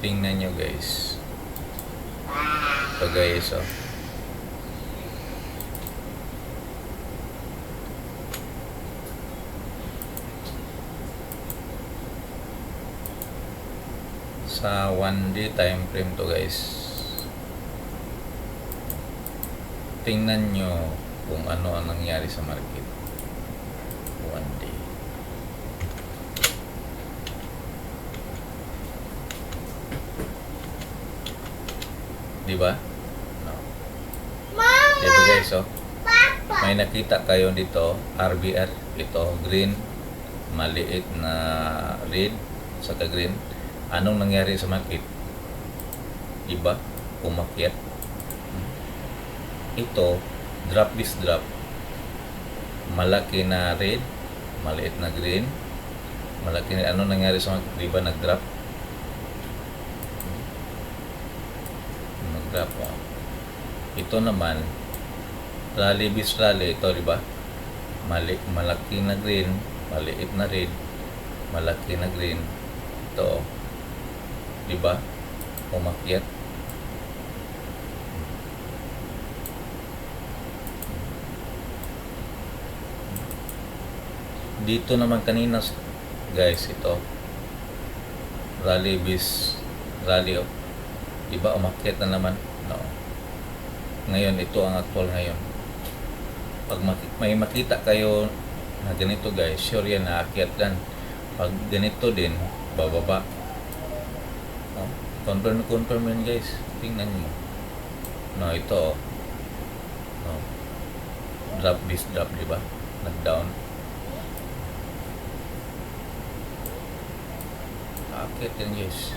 tingnan nyo guys. Ito guys, oh. Sa 1D time frame to guys. Tingnan nyo kung ano ang nangyari sa market. 1D. Diba? No. Diba guys, oh? May nakita kayo dito, RBR, ito, green, maliit na red, saka green. Anong nangyari sa market? Diba? Umakyat. Ito, drop this drop. Malaki na red, maliit na green, malaki na, ano nangyari sa market? Diba nag-drop? Nag-drop, oh. Ito naman, rally bis rally, ito diba? Malaki na green, maliit na red, malaki na green. Ito, diba? Umakyat. Dito naman kanina guys, ito rally bis rally, oh. Diba umakyat na naman? No. Ngayon ito ang actual ngayon. Pag may makita kayo na ganito guys, sure yan na aakyat dan. Pag ganito din, bababa. No? Confirm yan guys. Tingnan mo. No, ito, no. Drop this drop, diba? Nag-down. Aakyat yan guys.